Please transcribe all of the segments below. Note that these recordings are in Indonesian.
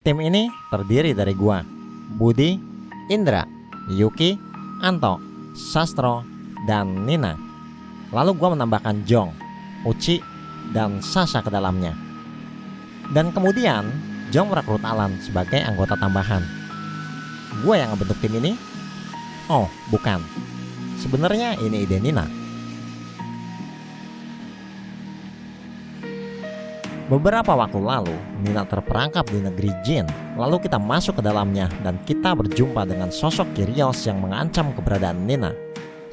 Tim ini terdiri dari gua, Budi, Indra, Yuki, Anto, Sastro, dan Nina. Lalu gua menambahkan Jong, Uci, dan Sasha ke dalamnya. Dan kemudian Jong merekrut Alan sebagai anggota tambahan. Gua yang ngebentuk tim ini? Oh, bukan. Sebenarnya ini ide Nina. Beberapa waktu lalu, Nina terperangkap di negeri Jin. Lalu kita masuk ke dalamnya dan kita berjumpa dengan sosok Kyrios yang mengancam keberadaan Nina.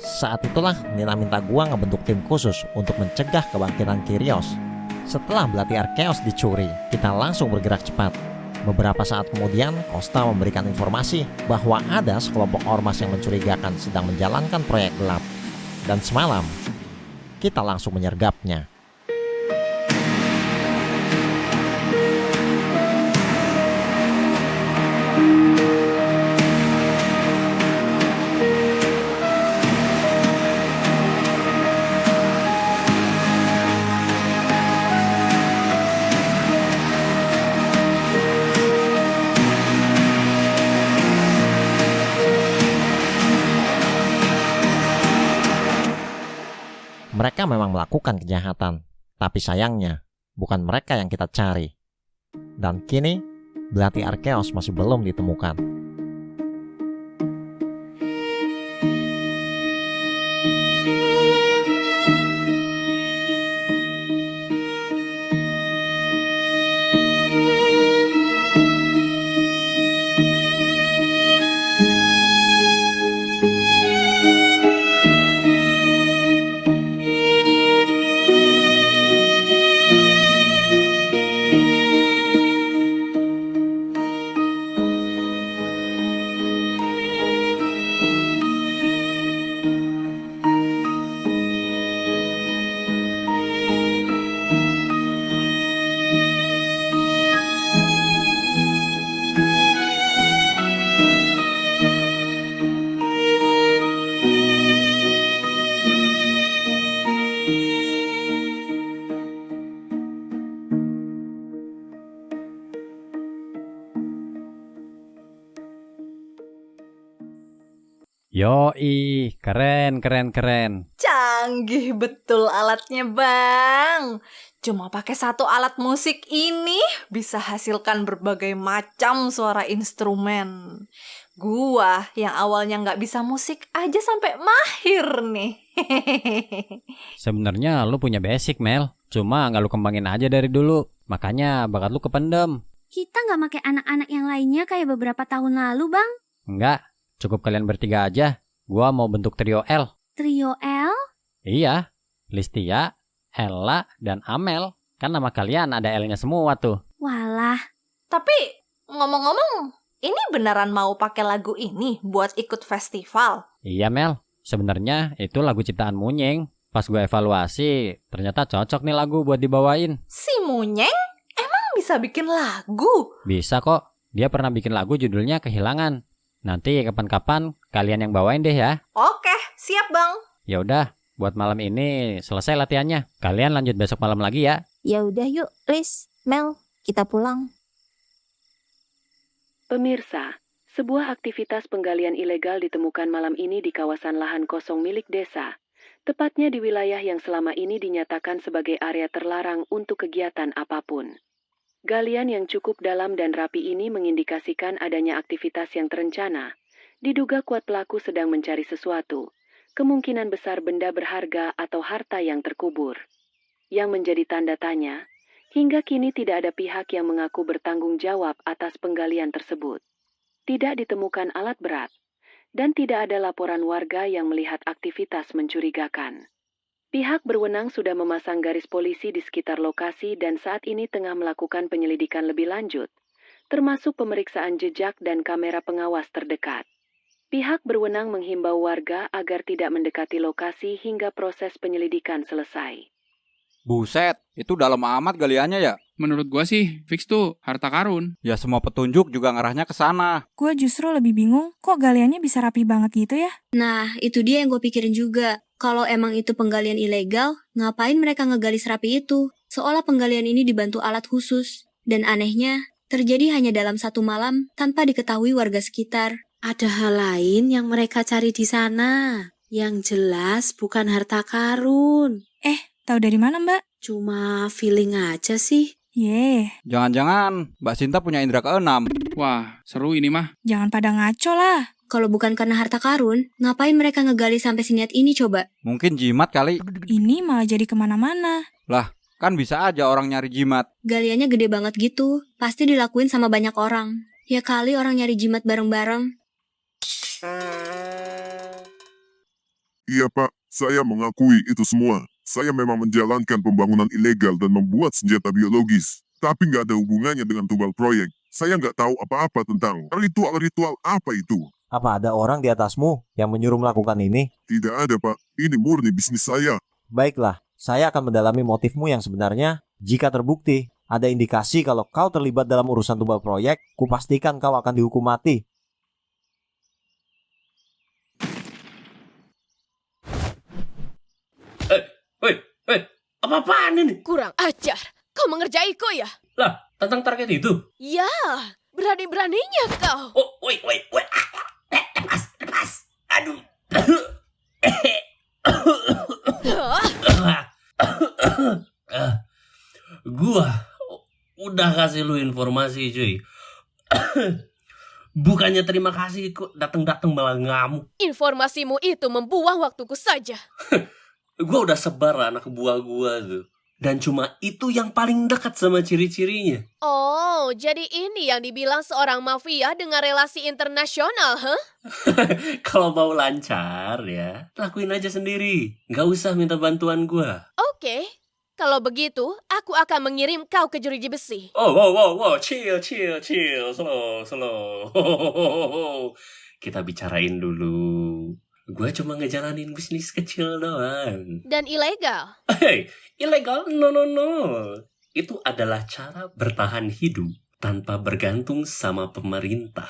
Saat itulah Nina minta gua ngebentuk tim khusus untuk mencegah kebangkitan Kyrios. Setelah belati Arkeos dicuri, kita langsung bergerak cepat. Beberapa saat kemudian, Costa memberikan informasi bahwa ada sekelompok ormas yang mencurigakan sedang menjalankan proyek gelap. Dan semalam, kita langsung menyergapnya. Mereka memang melakukan kejahatan, tapi sayangnya bukan mereka yang kita cari. Dan kini, belati Arkeos masih belum ditemukan. Yoi, keren. Canggih betul alatnya, Bang. Cuma pakai satu alat musik ini bisa hasilkan berbagai macam suara instrumen. Gua yang awalnya nggak bisa musik aja sampai mahir nih. Sebenarnya lu punya basic, Mel. Cuma nggak lu kembangin aja dari dulu. Makanya bakat lu kependem. Kita nggak pakai anak-anak yang lainnya kayak beberapa tahun lalu, Bang. Enggak, cukup kalian bertiga aja. Gua mau bentuk trio L. Trio L? Iya, Listia, Ella, dan Amel. Kan nama kalian ada L-nya semua tuh. Walah. Tapi ngomong-ngomong, ini beneran mau pakai lagu ini buat ikut festival? Iya, Mel. Sebenarnya itu lagu ciptaan Munyeng. Pas gue evaluasi, ternyata cocok nih lagu buat dibawain. Si Munyeng emang bisa bikin lagu? Bisa kok. Dia pernah bikin lagu judulnya Kehilangan. Nanti kapan-kapan kalian yang bawain deh ya. Oke, siap, Bang. Ya udah, buat malam ini selesai latihannya. Kalian lanjut besok malam lagi ya. Ya udah yuk, Lis, Mel, kita pulang. Pemirsa, sebuah aktivitas penggalian ilegal ditemukan malam ini di kawasan lahan kosong milik desa, tepatnya di wilayah yang selama ini dinyatakan sebagai area terlarang untuk kegiatan apapun. Galian yang cukup dalam dan rapi ini mengindikasikan adanya aktivitas yang terencana. Diduga kuat pelaku sedang mencari sesuatu, kemungkinan besar benda berharga atau harta yang terkubur. Yang menjadi tanda tanya, hingga kini tidak ada pihak yang mengaku bertanggung jawab atas penggalian tersebut. Tidak ditemukan alat berat, dan tidak ada laporan warga yang melihat aktivitas mencurigakan. Pihak berwenang sudah memasang garis polisi di sekitar lokasi dan saat ini tengah melakukan penyelidikan lebih lanjut, termasuk pemeriksaan jejak dan kamera pengawas terdekat. Pihak berwenang menghimbau warga agar tidak mendekati lokasi hingga proses penyelidikan selesai. Buset, itu dalam amat galiannya ya? Menurut gua sih, fix tuh harta karun. Ya semua petunjuk juga ngarahnya ke sana. Gue justru lebih bingung, kok galiannya bisa rapi banget gitu ya? Nah, itu dia yang gue pikirin juga. Kalau emang itu penggalian ilegal, ngapain mereka ngegali serapi itu? Seolah penggalian ini dibantu alat khusus. Dan anehnya, terjadi hanya dalam satu malam tanpa diketahui warga sekitar. Ada hal lain yang mereka cari di sana. Yang jelas bukan harta karun. Tahu dari mana, Mbak? Cuma feeling aja sih. Yeh, Jangan-jangan Mbak Sinta punya indera keenam. Wah, seru ini mah. jangan pada ngaco lah. Kalau bukan karena harta karun, ngapain mereka ngegali sampai seniat ini coba? Mungkin jimat kali. Ini malah jadi kemana-mana. Kan bisa aja orang nyari jimat. Galiannya gede banget gitu, pasti dilakuin sama banyak orang. Ya kali orang nyari jimat bareng-bareng. Iya Pak, saya mengakui itu semua. Saya memang menjalankan pembangunan ilegal dan membuat senjata biologis. Tapi nggak ada hubungannya dengan tumbal proyek. Saya nggak tahu apa-apa tentang ritual-ritual apa itu. Apa ada orang di atasmu yang menyuruh melakukan ini? Tidak ada Pak, ini murni bisnis saya. Baiklah, saya akan mendalami motifmu yang sebenarnya. Jika terbukti ada indikasi kalau kau terlibat dalam urusan tumbal proyek, kupastikan kau akan dihukum mati. Apa-apaan ini? Kurang ajar. Kau mengerjaiku ya? Lah, tentang target itu? Ya, berani-beraninya kau. Oh, wait. Lepas. Aduh. Gua udah kasih lu informasi, cuy. Bukannya terima kasih kok datang-datang malah ngamuk. Informasimu itu membuang waktuku saja. Gua udah sebar anak buah gua tuh. Dan cuma itu yang paling dekat sama ciri-cirinya. Oh, jadi ini yang dibilang seorang mafia dengan relasi internasional, huh? Kalau mau lancar ya, lakuin aja sendiri. Nggak usah minta bantuan gua. Oke, kalau begitu, aku akan mengirim kau ke jeruji besi. Oh, wow, chill, slow. Kita bicarain dulu. Gue cuma ngejalanin bisnis kecil doang. Dan ilegal. Hey, ilegal? No. Itu adalah cara bertahan hidup tanpa bergantung sama pemerintah.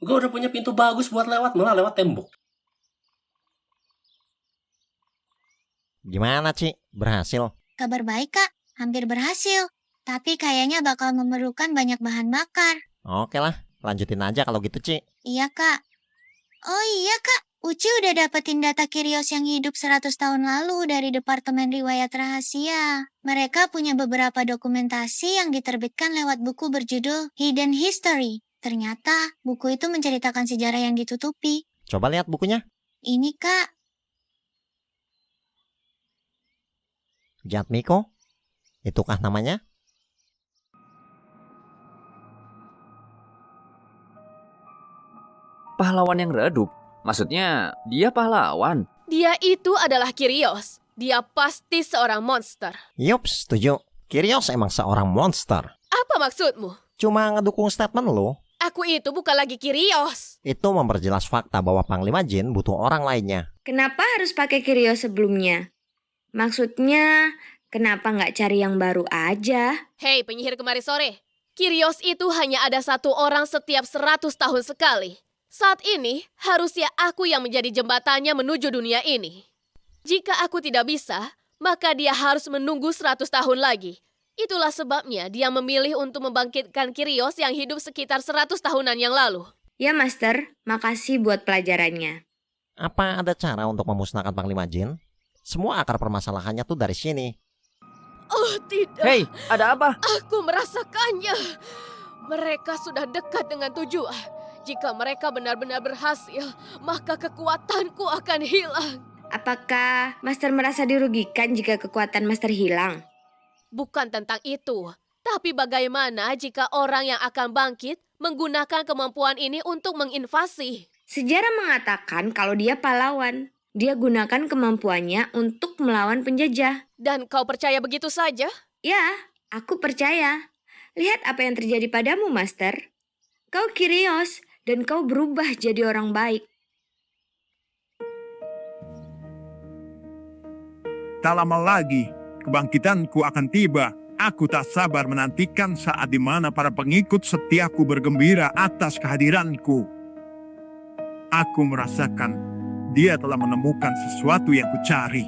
Gue udah punya pintu bagus buat lewat, malah lewat tembok. Gimana, Ci? Berhasil? Kabar baik, Kak. Hampir berhasil. Tapi kayaknya bakal memerlukan banyak bahan bakar. Oke lah, lanjutin aja kalau gitu, Ci. Iya, Kak. Oh iya, Kak. Uci udah dapetin data Kyrios yang hidup 100 tahun lalu dari Departemen Riwayat Rahasia. Mereka punya beberapa dokumentasi yang diterbitkan lewat buku berjudul Hidden History. Ternyata, buku itu menceritakan sejarah yang ditutupi. Coba lihat bukunya. Ini, Kak. Jatmiko? Itukah namanya? Pahlawan yang redup? Maksudnya, dia pahlawan? Dia itu adalah Kyrios. Dia pasti seorang monster. Yup, setuju. Kyrios emang seorang monster. Apa maksudmu? Cuma ngedukung statement lo. Aku itu bukan lagi Kyrios. Itu memperjelas fakta bahwa Panglima Jin butuh orang lainnya. Kenapa harus pakai Kyrios sebelumnya? Maksudnya, kenapa nggak cari yang baru aja? Hei, penyihir kemarin sore. Kyrios itu hanya ada satu orang setiap 100 tahun sekali. Saat ini, harusnya aku yang menjadi jembatannya menuju dunia ini. Jika aku tidak bisa, maka dia harus menunggu 100 tahun lagi. Itulah sebabnya dia memilih untuk membangkitkan Kyrios yang hidup sekitar 100 tahunan yang lalu. Ya, Master. Makasih buat pelajarannya. Apa ada cara untuk memusnahkan Panglima Jin? Semua akar permasalahannya tuh dari sini. Oh, tidak. Hei, ada apa? Aku merasakannya. Mereka sudah dekat dengan tujuan. Jika mereka benar-benar berhasil, maka kekuatanku akan hilang. Apakah Master merasa dirugikan jika kekuatan Master hilang? Bukan tentang itu. Tapi bagaimana jika orang yang akan bangkit menggunakan kemampuan ini untuk menginvasi? Sejarah mengatakan kalau dia pahlawan. Dia gunakan kemampuannya untuk melawan penjajah. Dan kau percaya begitu saja? Ya, aku percaya. Lihat apa yang terjadi padamu, Master. Kau Kyrios, dan kau berubah jadi orang baik. Tak lama lagi, kebangkitanku akan tiba. Aku tak sabar menantikan saat di mana para pengikut setiaku bergembira atas kehadiranku. Aku merasakan dia telah menemukan sesuatu yang kucari.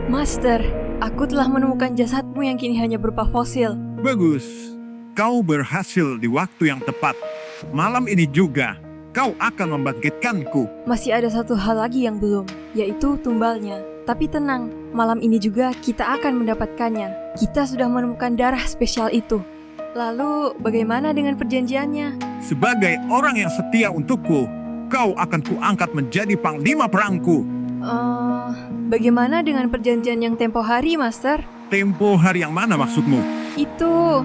Master, Aku telah menemukan jasadmu yang kini hanya berupa fosil. Bagus. Kau berhasil di waktu yang tepat. Malam ini juga, kau akan membangkitkanku. Masih ada satu hal lagi yang belum, yaitu tumbalnya. Tapi tenang, malam ini juga kita akan mendapatkannya. Kita sudah menemukan darah spesial itu. Lalu, bagaimana dengan perjanjiannya? Sebagai orang yang setia untukku, kau akan kuangkat menjadi panglima perangku. Bagaimana dengan perjanjian yang tempo hari, Master? Tempo hari yang mana maksudmu? Itu,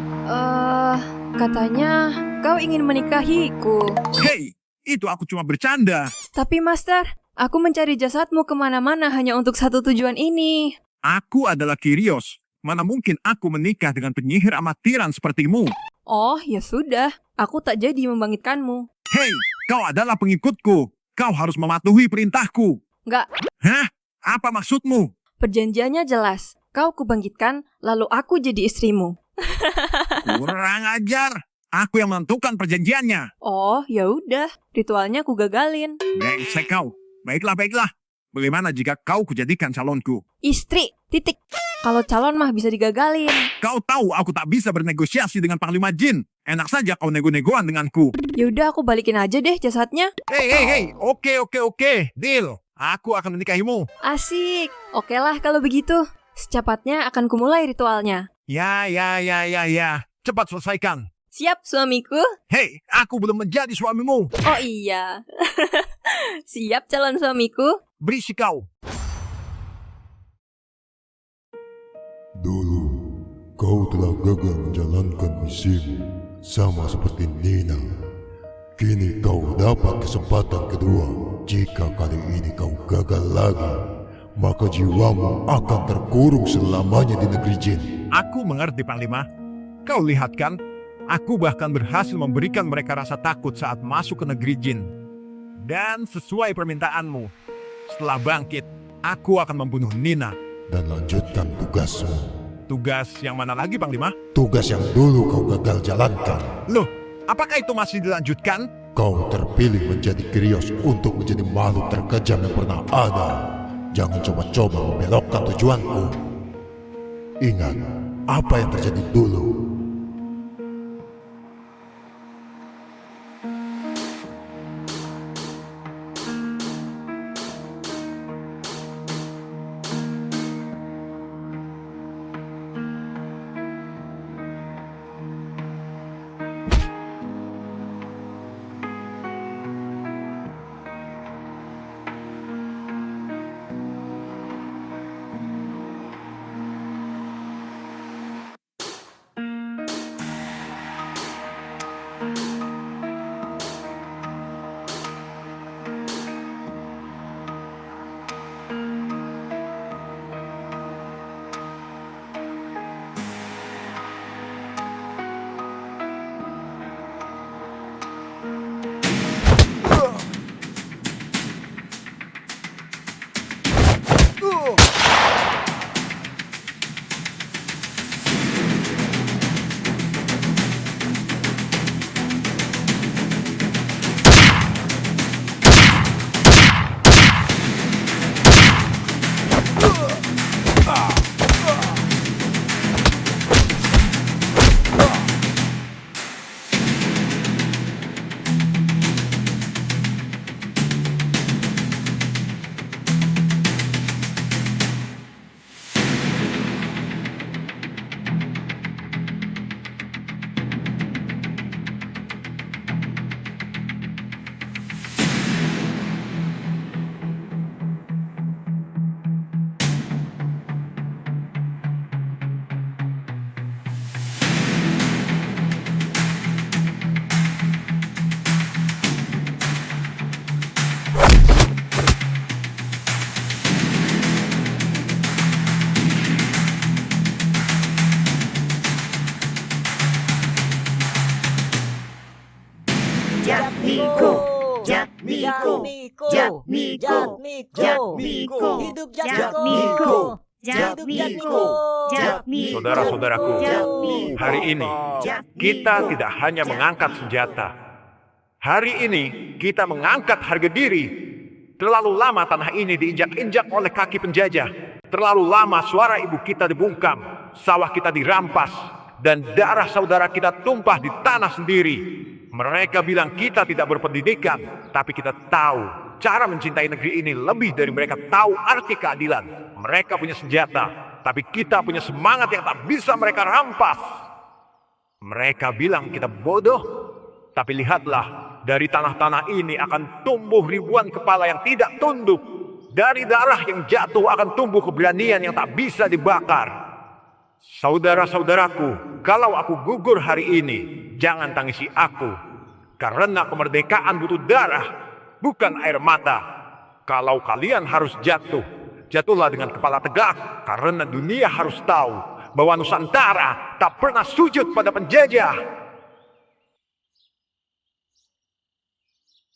katanya kau ingin menikahiku. Hei, itu aku cuma bercanda. Tapi Master, aku mencari jasadmu kemana-mana hanya untuk satu tujuan ini. Aku adalah Kyrios. Mana mungkin aku menikah dengan penyihir amatiran sepertimu? Oh, ya sudah. Aku tak jadi membangkitkanmu. Hei, kau adalah pengikutku. Kau harus mematuhi perintahku. Enggak. Hah? Apa maksudmu? Perjanjiannya jelas. Kau kubangkitkan, lalu aku jadi istrimu. Kurang ajar. Aku yang menentukan perjanjiannya. Oh, ya udah. Ritualnya ku gagalin. Brengsek kau. Baiklah, baiklah. Bagaimana jika kau kujadikan calonku? Istri, titik. Kalau calon mah bisa digagalin. Kau tahu aku tak bisa bernegosiasi dengan Panglima Jin. Enak saja kau nego-negoan denganku. Ya udah, aku balikin aja deh jasadnya. Hei. Oke. Deal. Aku akan menikahimu. Asik. Oke lah kalau begitu. Secepatnya akan kumulai ritualnya. Ya. Cepat selesaikan. Siap, suamiku. Hei, aku belum menjadi suamimu. Oh iya. Siap, calon suamiku. Berisik kau. Dulu, kau telah gagal menjalankan misimu, sama seperti Nina. Kini kau dapat kesempatan kedua. Jika kali ini kau gagal lagi, maka jiwamu akan terkurung selamanya di negeri jin. Aku mengerti, Panglima. Kau lihat kan, aku bahkan berhasil memberikan mereka rasa takut saat masuk ke negeri jin. Dan sesuai permintaanmu, setelah bangkit, aku akan membunuh Nina. Dan lanjutkan tugasmu. Tugas yang mana lagi, Panglima? Tugas yang dulu kau gagal jalankan. Loh, apakah itu masih dilanjutkan? Kau terpilih menjadi Kyrios untuk menjadi makhluk terkejam yang pernah ada. Jangan coba-coba membelokkan tujuanku. Ingat, apa yang terjadi dulu. Saudara-saudaraku, hari ini kita tidak hanya mengangkat senjata. Hari ini kita mengangkat harga diri. Terlalu lama tanah ini diinjak-injak oleh kaki penjajah. Terlalu lama suara ibu kita dibungkam, sawah kita dirampas, dan darah saudara kita tumpah di tanah sendiri. Mereka bilang kita tidak berpendidikan, tapi kita tahu cara mencintai negeri ini lebih dari mereka tahu arti keadilan. Mereka punya senjata, tapi kita punya semangat yang tak bisa mereka rampas. Mereka bilang kita bodoh, tapi lihatlah, dari tanah-tanah ini akan tumbuh ribuan kepala yang tidak tunduk. Dari darah yang jatuh akan tumbuh keberanian yang tak bisa dibakar. Saudara-saudaraku, kalau aku gugur hari ini, jangan tangisi aku. Karena kemerdekaan butuh darah, bukan air mata. Kalau kalian harus jatuh, jatuhlah dengan kepala tegak. Karena dunia harus tahu bahwa Nusantara tak pernah sujud pada penjajah.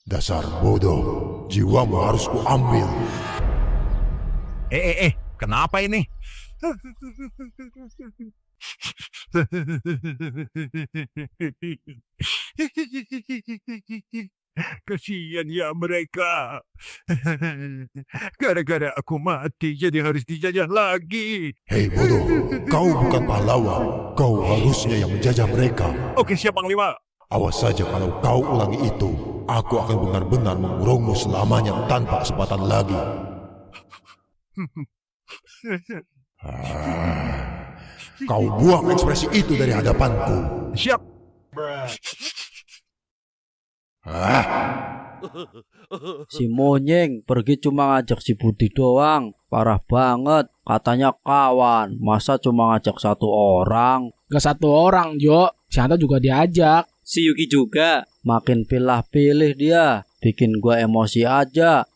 Dasar bodoh, jiwamu harus kuambil. Kenapa ini? Kasihan ya mereka. Gara-gara aku mati jadi harus dijajah lagi. Hei bodoh, kau bukan pahlawan. Kau harusnya yang menjajah mereka. Oke, siap Panglima. Awas saja kalau kau ulangi itu. Aku akan benar-benar mengurungmu selamanya tanpa kesempatan lagi. Kau buang ekspresi itu dari hadapanku. Siap. Si Monyeng pergi cuma ngajak si Budi doang. Parah banget. Katanya kawan. Masa cuma ngajak satu orang? Gak satu orang, Jo. Si Hanta juga diajak. Si Yuki juga. Makin pilih-pilih dia. Bikin gua emosi aja.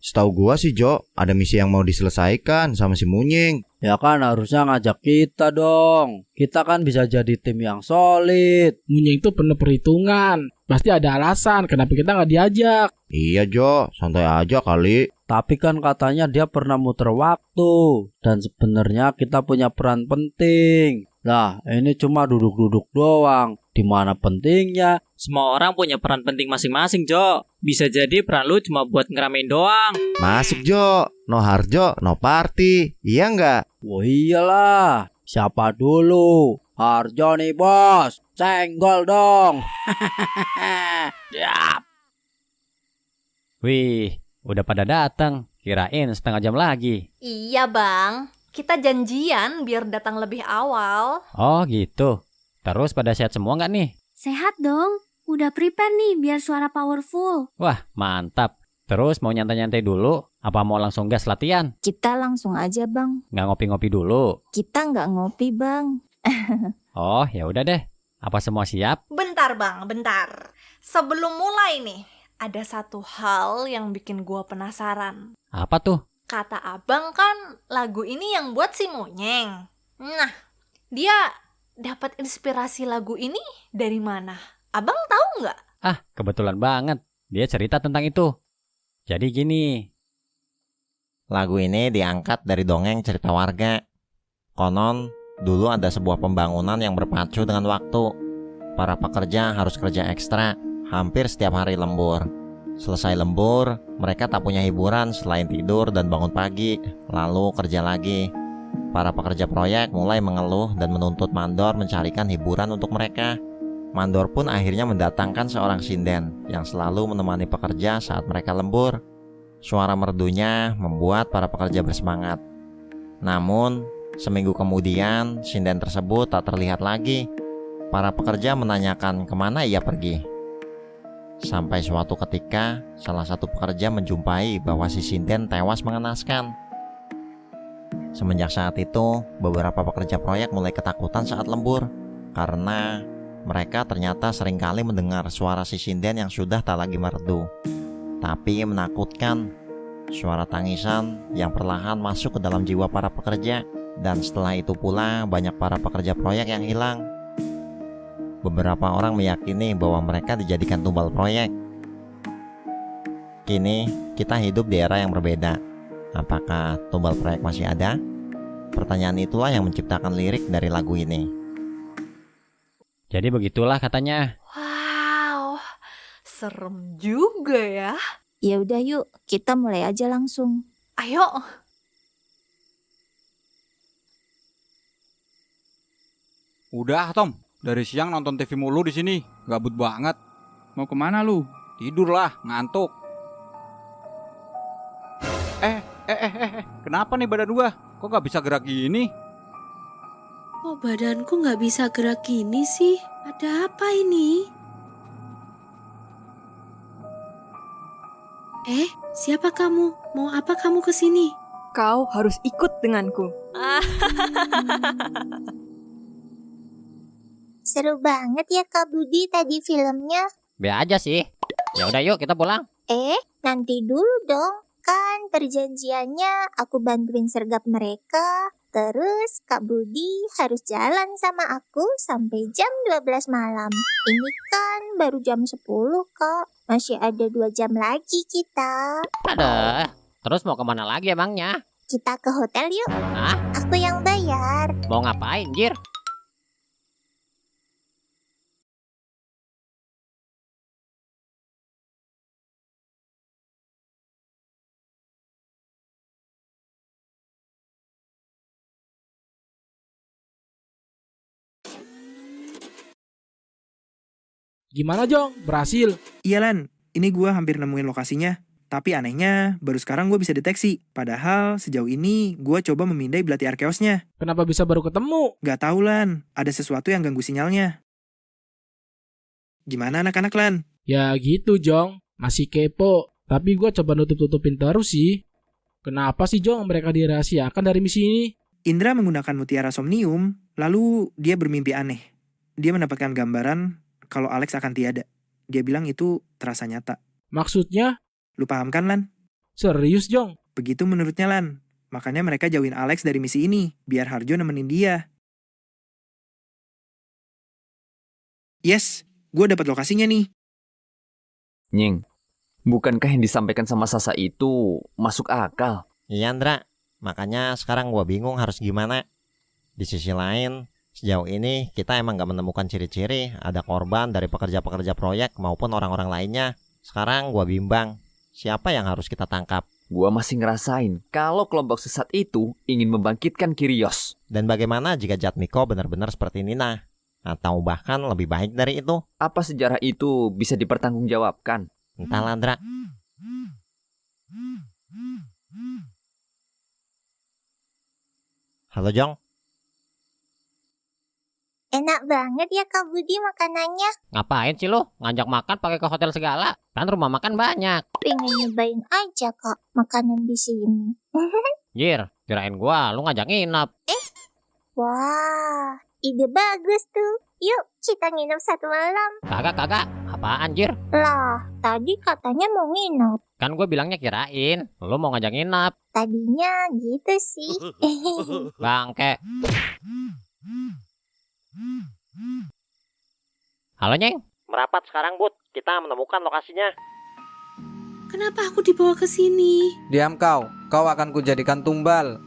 Setahu gua sih Jo, ada misi yang mau diselesaikan sama si Munying. Ya kan harusnya ngajak kita dong. Kita kan bisa jadi tim yang solid. Munying itu penuh perhitungan. Pasti ada alasan kenapa kita nggak diajak. Iya Jo, santai aja kali. Tapi kan katanya dia pernah muter waktu. Dan sebenarnya kita punya peran penting. Lah ini cuma duduk-duduk doang. Dimana pentingnya? Semua orang punya peran penting masing-masing, Jo. Bisa jadi peran lu cuma buat ngeramein doang. Masuk Jo, no harjo, no party. Iya nggak? Wah iyalah. Siapa dulu? Harjo nih bos. Senggol dong. Siap. Wih, udah pada datang. Kirain setengah jam lagi. Iya bang, kita janjian biar datang lebih awal. Oh gitu. Terus pada sehat semua nggak nih? Sehat dong. Udah prepare nih biar suara powerful. Wah, mantap. Terus mau nyantai-nyantai dulu? Apa mau langsung gas latihan? Kita langsung aja, Bang. Nggak ngopi-ngopi dulu? Kita nggak ngopi, Bang. Oh, ya udah deh. Apa semua siap? Bentar bang, bentar. Sebelum mulai nih, ada satu hal yang bikin gua penasaran. Apa tuh? Kata abang kan lagu ini yang buat si Monyeng. Nah, dia dapat inspirasi lagu ini dari mana? Abang tahu nggak? Ah, kebetulan banget. Dia cerita tentang itu. Jadi gini. Lagu ini diangkat dari dongeng cerita warga. Konon, dulu ada sebuah pembangunan yang berpacu dengan waktu. Para pekerja harus kerja ekstra, hampir setiap hari lembur. Selesai lembur, mereka tak punya hiburan selain tidur dan bangun pagi, lalu kerja lagi. Para pekerja proyek mulai mengeluh dan menuntut mandor mencarikan hiburan untuk mereka. Mandor pun akhirnya mendatangkan seorang sinden yang selalu menemani pekerja saat mereka lembur. Suara merdunya membuat para pekerja bersemangat. Namun, seminggu kemudian sinden tersebut tak terlihat lagi. Para pekerja menanyakan kemana ia pergi. Sampai suatu ketika, salah satu pekerja menjumpai bahwa si sinden tewas mengenaskan. Semenjak saat itu, beberapa pekerja proyek mulai ketakutan saat lembur karena mereka ternyata seringkali mendengar suara si sinden yang sudah tak lagi merdu, tapi menakutkan. Suara tangisan yang perlahan masuk ke dalam jiwa para pekerja. Dan setelah itu pula banyak para pekerja proyek yang hilang. Beberapa orang meyakini bahwa mereka dijadikan tumbal proyek. Kini kita hidup di era yang berbeda. Apakah tumbal proyek masih ada? Pertanyaan itulah yang menciptakan lirik dari lagu ini. Jadi begitulah katanya. Wow, serem juga ya. Ya udah yuk, kita mulai aja langsung. Ayo. Udah, Tom. Dari siang nonton TV mulu di sini. Gabut banget. Mau kemana lu? Tidur lah, ngantuk. Kenapa nih badan gua? Kok gak bisa gerak gini? Kok badanku nggak bisa gerak gini sih? Ada apa ini? Siapa kamu? Mau apa kamu kesini? Kau harus ikut denganku. Seru banget ya Kak Budi tadi filmnya. Be aja sih. Ya udah yuk kita pulang. Nanti dulu dong. Kan perjanjiannya aku bantuin sergap mereka. Terus Kak Budi harus jalan sama aku sampai jam 12 malam. Ini kan baru jam 10 Kak. Masih ada 2 jam lagi kita. Aduh, terus mau kemana lagi emangnya? Kita ke hotel yuk. Hah? Aku yang bayar. Mau ngapain, Jir? Gimana Jong? Berhasil? Iya Lan, ini gue hampir nemuin lokasinya. Tapi anehnya, baru sekarang gue bisa deteksi. Padahal sejauh ini gue coba memindai belati Arkeosnya. Kenapa bisa baru ketemu? Gak tahu Lan, ada sesuatu yang ganggu sinyalnya. Gimana anak-anak Lan? Ya gitu Jong, masih kepo. Tapi gue coba nutup-tutupin terus sih. Kenapa sih Jong mereka dirahasiakan dari misi ini? Indra menggunakan mutiara somnium, lalu dia bermimpi aneh. Dia mendapatkan gambaran kalau Alex akan tiada. Dia bilang itu terasa nyata. Maksudnya? Lu paham kan Lan? Serius Jong? Begitu menurutnya Lan. Makanya mereka jauhin Alex dari misi ini, biar Harjo nemenin dia. Yes, gue dapat lokasinya nih. Nying, bukankah yang disampaikan sama Sasa itu masuk akal? Iya Andra, makanya sekarang gua bingung harus gimana. Di sisi lain, sejauh ini kita emang gak menemukan ciri-ciri ada korban dari pekerja-pekerja proyek maupun orang-orang lainnya. Sekarang gua bimbang, siapa yang harus kita tangkap? Gua masih ngerasain kalau kelompok sesat itu ingin membangkitkan Kyrios. Dan bagaimana jika Jatmiko benar-benar seperti Nina? Atau bahkan lebih baik dari itu? Apa sejarah itu bisa dipertanggungjawabkan? Entahlah Andra. Halo Jong. Enak banget ya Kak Budi makanannya. Ngapain sih lo? Ngajak makan pakai ke hotel segala? Kan rumah makan banyak. Pengen nyobain aja Kak makanan di sini. Jir, kirain gua lu ngajak nginap. Wah, ide bagus tuh. Yuk kita nginep 1 malam. Kagak. Apaan Jir? Lah, tadi katanya mau nginep. Kan gue bilangnya kirain lu mau ngajak nginap. Tadinya gitu sih. Bangke. Halo Nyeng. Merapat sekarang Bud, kita menemukan lokasinya. Kenapa aku dibawa ke sini? Diam kau akan kujadikan tumbal.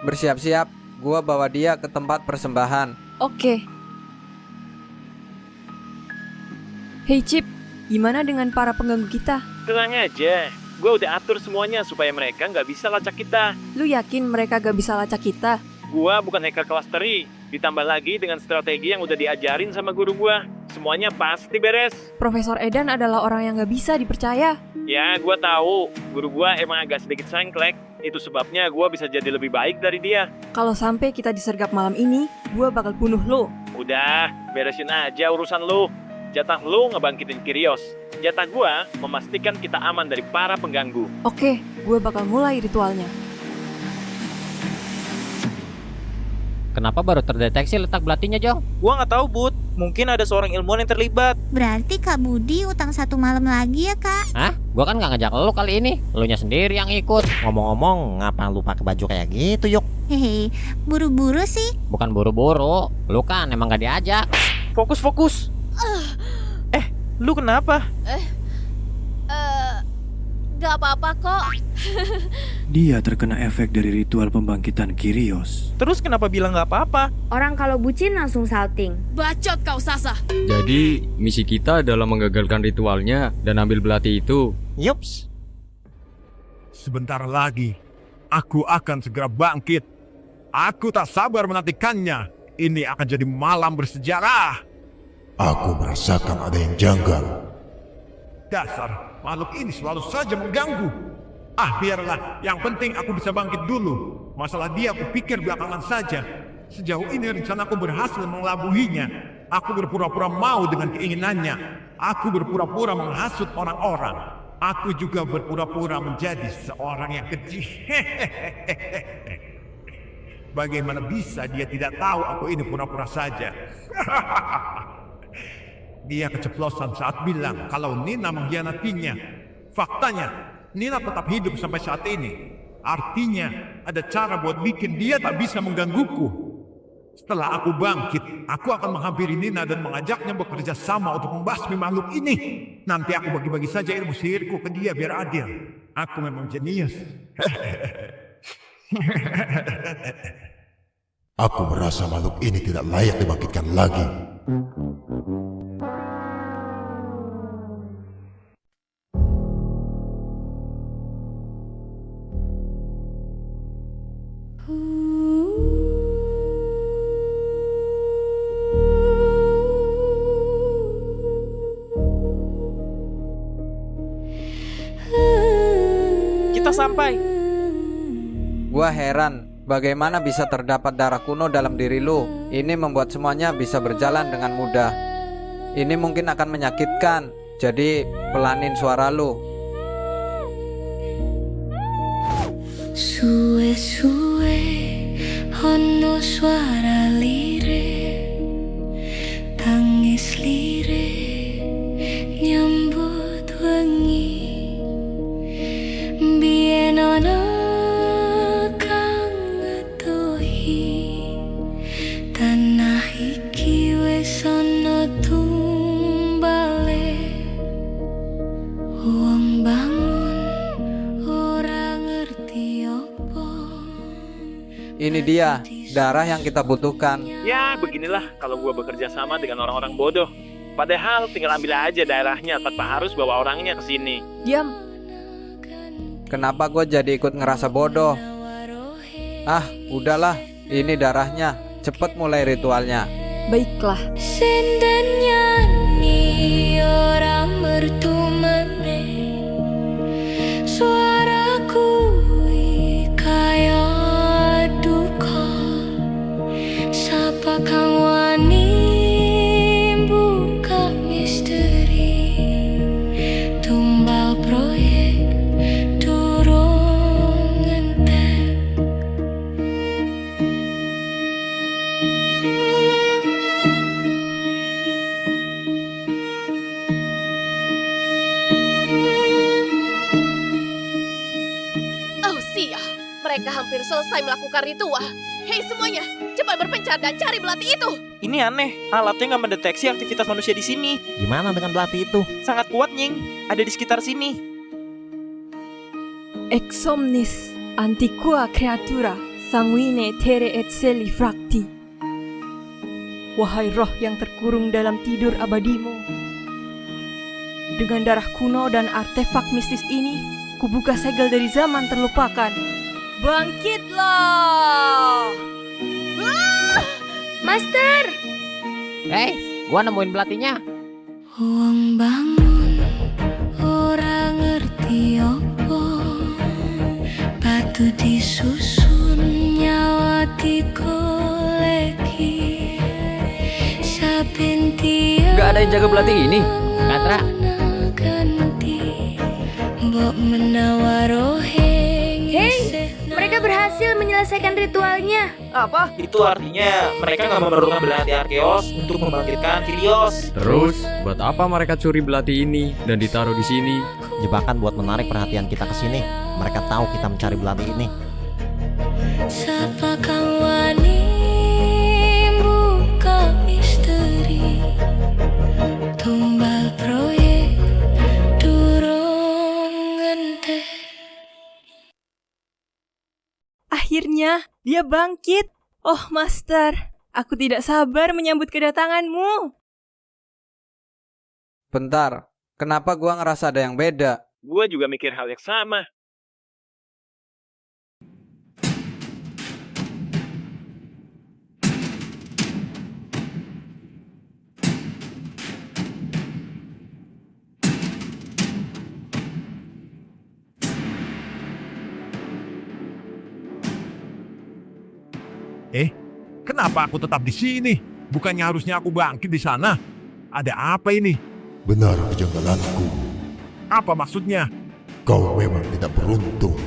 Bersiap-siap, gua bawa dia ke tempat persembahan. Oke. Hei Chip, gimana dengan para pengganggu kita? Tenang aja, gue udah atur semuanya supaya mereka nggak bisa lacak kita. Lu yakin mereka gak bisa lacak kita? Gua bukan hacker kelas teri, ditambah lagi dengan strategi yang udah diajarin sama guru gua. Semuanya pasti beres. Profesor Edan adalah orang yang gak bisa dipercaya. Ya, gua tahu. Guru gua emang agak sedikit sengklek. Itu sebabnya gua bisa jadi lebih baik dari dia. Kalau sampai kita disergap malam ini, gua bakal bunuh lo. Udah, beresin aja urusan lu. Jatah lu ngebangkitin Kyrios. Jatah gua memastikan kita aman dari para pengganggu. Oke, gua bakal mulai ritualnya. Kenapa baru terdeteksi letak belatinya Jong? Gua nggak tahu Bud, mungkin ada seorang ilmuwan yang terlibat. Berarti Kak Budi utang 1 malam lagi ya Kak? Hah? Gua kan nggak ngajak lu kali ini, elunya sendiri yang ikut. Ngomong-ngomong, ngapa lu pakai baju kayak gitu Yuk? Hehe, buru-buru sih. Bukan buru-buru, lu kan emang gak diajak. Fokus. Lu kenapa? Gak apa-apa kok. Dia terkena efek dari ritual pembangkitan Kyrios. Terus kenapa bilang gak apa-apa? Orang kalau bucin langsung salting. Bacot kau Sasa. Jadi misi kita adalah menggagalkan ritualnya dan ambil belati itu. Yups. Sebentar lagi, aku akan segera bangkit. Aku tak sabar menantikannya. Ini akan jadi malam bersejarah. Aku merasakan ada yang janggal. Dasar makhluk ini selalu saja mengganggu. Biarlah, yang penting aku bisa bangkit dulu. Masalah dia aku pikir belakangan saja. Sejauh ini rencanaku berhasil mengelabuhinya. Aku berpura-pura mau dengan keinginannya. Aku berpura-pura menghasut orang-orang. Aku juga berpura-pura menjadi seorang yang keji. Bagaimana bisa dia tidak tahu aku ini pura-pura saja? Dia keceplosan saat bilang kalau Nina mengkhianatinya. Faktanya, Nina tetap hidup sampai saat ini. Artinya, ada cara buat bikin dia tak bisa menggangguku. Setelah aku bangkit, aku akan menghampiri Nina dan mengajaknya bekerja sama untuk membasmi makhluk ini. Nanti aku bagi-bagi saja ilmu sihirku ke dia biar adil. Aku memang jenius. Aku merasa makhluk ini tidak layak dibangkitkan lagi. Kita sampai. Gua heran, bagaimana bisa terdapat darah kuno dalam diri lu? Ini membuat semuanya bisa berjalan dengan mudah. Ini mungkin akan menyakitkan, jadi pelanin suara lu. Suwe-suwe ono suara lire, tangis lire nyambut wengi. Biyen ana kang ngetuhi tanah iki wis ana tumbale. Wong bangun ora ngerti apa. Ini dia, darah yang kita butuhkan. Ya, beginilah kalau gua bekerja sama dengan orang-orang bodoh. Padahal tinggal ambil aja daerahnya tanpa harus bawa orangnya ke sini. Diam. Kenapa gue jadi ikut ngerasa bodoh? Udahlah, ini darahnya. Cepet mulai ritualnya. Baiklah. Senden nyanyi ora mertu meneh. Suaraku kaya duka. Sapa kang wani buka misteri. Tumbal proyek durung entek. Oh sia, mereka hampir selesai melakukan ritual. Hei semuanya, cepat berpencar dan cari belati itu. Ini aneh, alatnya nggak mendeteksi aktivitas manusia di sini. Gimana dengan belati itu? Sangat kuat, Nying. Ada di sekitar sini. Ex omnis antiqua creatura sanguine terre et celi fracti. Wahai roh yang terkurung dalam tidur abadimu, dengan darah kuno dan artefak mistis ini, kubuka segel dari zaman terlupakan. Bangkitlah! Master! Hei, gua nemuin belatinya. Wong bangun ora ngerti apa. Batu disusun nyawa dikoleki. Saben tiang Gak ada yang jaga belati ini. Katra. ganti. Mbok menawaro Hei, mereka berhasil menyelesaikan ritualnya. Apa? Itu artinya mereka nggak memerlukan belati Arkeos untuk membangkitkan Kyrios. Terus, buat apa mereka curi belati ini dan ditaruh di sini? Jebakan buat menarik perhatian kita ke sini. Mereka tahu kita mencari belati ini. Sapa kang wani buka misteri. Tumbal proyek durung entek. Akhirnya, dia bangkit. Oh, Master, aku tidak sabar menyambut kedatanganmu. Bentar, kenapa gua ngerasa ada yang beda? Gua juga mikir hal yang sama. Kenapa aku tetap di sini? Bukannya harusnya aku bangkit di sana? Ada apa ini? Benar kejanggalanku. Apa maksudnya? Kau memang tidak beruntung.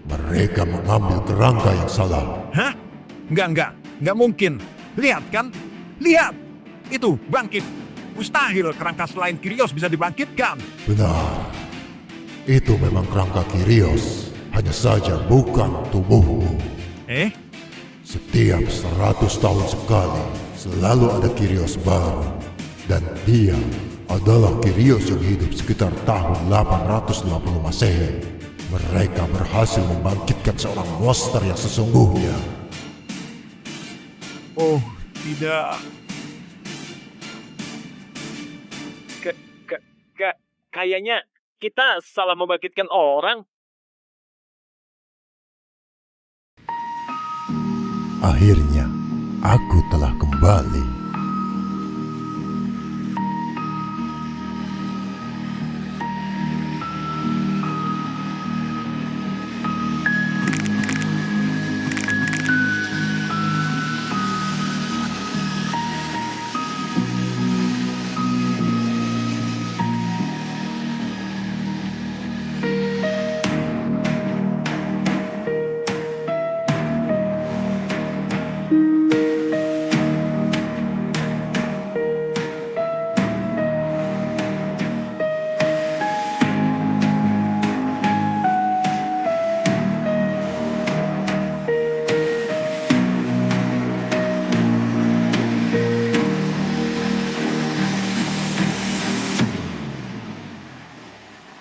Mereka mengambil kerangka yang salah. Hah? Enggak mungkin. Lihat kan? Lihat! Itu, bangkit. Mustahil kerangka selain Kyrios bisa dibangkitkan. Benar. Itu memang kerangka Kyrios. Hanya saja bukan tubuhmu. Setiap 100 tahun sekali selalu ada Kyrios baru. Dan dia adalah Kyrios yang hidup sekitar tahun 850 Masehi. Mereka berhasil membangkitkan seorang monster yang sesungguhnya. Oh, tidak. Kayaknya kita salah membangkitkan orang. Akhirnya, aku telah kembali.